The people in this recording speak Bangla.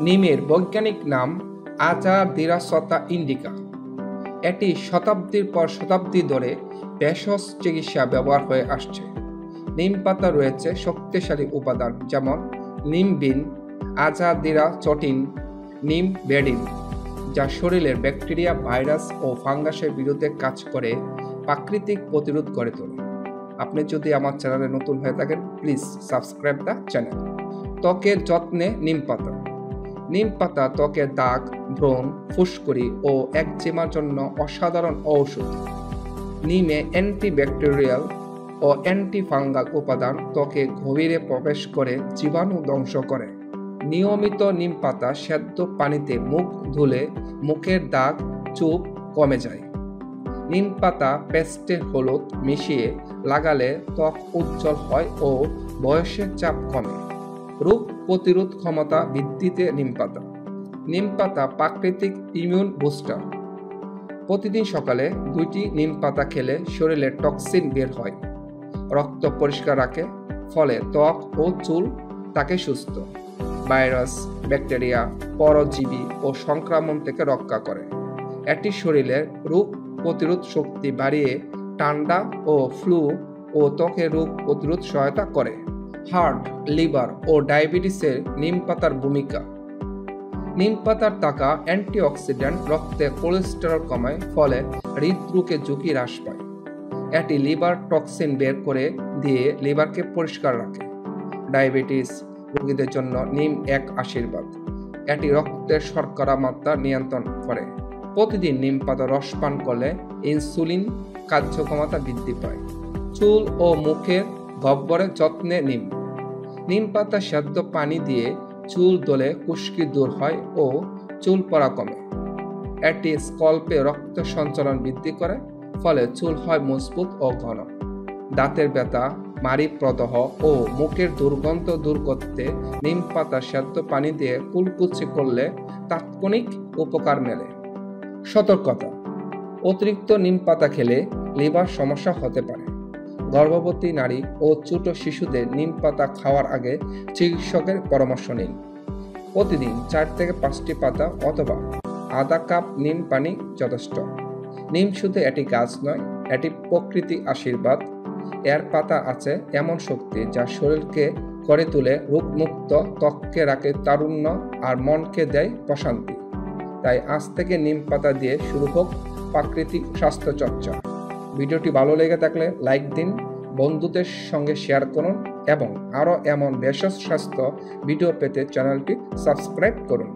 নিমের বৈজ্ঞানিক নাম আজাদিরাসতা ইন্ডিকা। এটি শতাব্দীর পর শতাব্দী ধরে ভেষজ চিকিৎসা ব্যবহার হয়ে আসছে। নিম পাতা রয়েছে শক্তিশালী উপাদান যেমন নিমবিন, আজাদিরাচটিন, নিম বেডিন, যা শরীরের ব্যাকটেরিয়া, ভাইরাস ও ফাঙ্গাসের বিরুদ্ধে কাজ করে প্রাকৃতিক প্রতিরোধ গড়ে তোলে। আপনি যদি আমার চ্যানেলে নতুন হয়ে থাকেন, প্লিজ সাবস্ক্রাইব দ্য চ্যানেল। ত্বকের যত্নে নিম পাতা। নিম পাতা ত্বকের দাগ, ব্রণ, ফুসকুড়ি ও একজিমার জন্য অসাধারণ ঔষধ। নিমে অ্যান্টিব্যাকটেরিয়াল ও অ্যান্টিফাঙ্গাল উপাদান ত্বকে গভীরে প্রবেশ করে জীবাণু ধ্বংস করে। নিয়মিত নিম পাতা সেদ্ধ পানিতে মুখ ধুলে মুখের দাগ, চুপ কমে যায়। নিম পাতা পেস্টে হলুদ মিশিয়ে লাগালে ত্বক উজ্জ্বল হয় ও বয়সের চাপ কমে। রোগ প্রতিরোধ ক্ষমতা বৃদ্ধিতে নিম পাতা। নিম পাতা প্রাকৃতিক ইমিউন বুস্টার। প্রতিদিন সকালে 2টি নিম পাতা খেলে শরীরে টক্সিন বের হয়, রক্ত পরিষ্কার রাখে, ফলে ত্বক ও চুল থাকে সুস্থ। ভাইরাস, ব্যাকটেরিয়া, পরজীবী ও সংক্রমণ থেকে রক্ষা করে। এটি শরীরের রোগ প্রতিরোধ শক্তি বাড়িয়ে ঠান্ডা ও ফ্লু ও ত্বকের রোগ প্রতিরোধ সহায়তা করে। হার্ট, লিভার ও ডায়াবেটিসের নিম পাতার ভূমিকা। নিম পাতার থাকা অ্যান্টিঅক্সিডেন্ট রক্তে কোলেস্টেরল কমায়, ফলে হৃদরোগের ঝুঁকি হ্রাস পায়। এটি লিভার টক্সিন বের করে দিয়ে লিভারকে পরিষ্কার রাখে। ডায়াবেটিস রোগীদের জন্য নিম এক আশীর্বাদ। এটি রক্তের শর্করা মাত্রা নিয়ন্ত্রণ করে। প্রতিদিন নিম পাতা রস পান করলে ইনসুলিন কার্যক্ষমতা বৃদ্ধি পায়। চুল ও মুখের গহ্বরের যত্নে নিম। নিম পাতা সেদ্ধ পানি দিয়ে চুল ধুলে খুশকি দূর হয় ও চুল পড়া কমে। এটি স্কল্পে রক্ত সঞ্চালন বৃদ্ধি করে, ফলে চুল হয় মজবুত ও ঘন। দাঁতের ব্যথা, মাড়ি প্রদাহ ও মুখের দুর্গন্ধ দূর করতে নিম পাতা সেদ্ধ পানি দিয়ে কুলকুচি করলে তাৎক্ষণিক উপকার মেলে। সতর্কতা: অতিরিক্ত নিম পাতা খেলে লিভার সমস্যা হতে পারে। গর্ভবতী নারী ও ছোট শিশুদের নিম পাতা খাওয়ার আগে চিকিৎসকের পরামর্শ নিন। প্রতিদিন 4 থেকে 5টি পাতা অথবা আধা কাপ নিম পানি যথেষ্ট। নিম শুধু এটি গাছ নয়, এটি প্রকৃতি আশীর্বাদ। এর পাতা আছে এমন শক্তি যা শরীরকে করে তোলে রোগমুক্ত, ত্বককে রাখে তারুণ্য আর মনকে দেয় প্রশান্তি। তাই আজ থেকে নিম পাতা দিয়ে শুরু হোক প্রাকৃতিক স্বাস্থ্য চর্চা। ভিডিওটি ভালো লেগে থাকলে লাইক দিন, বন্ধুদের সঙ্গে শেয়ার করুন এবং আরও এমন ভেষজ স্বাস্থ্য ভিডিও পেতে চ্যানেলটি সাবস্ক্রাইব করুন।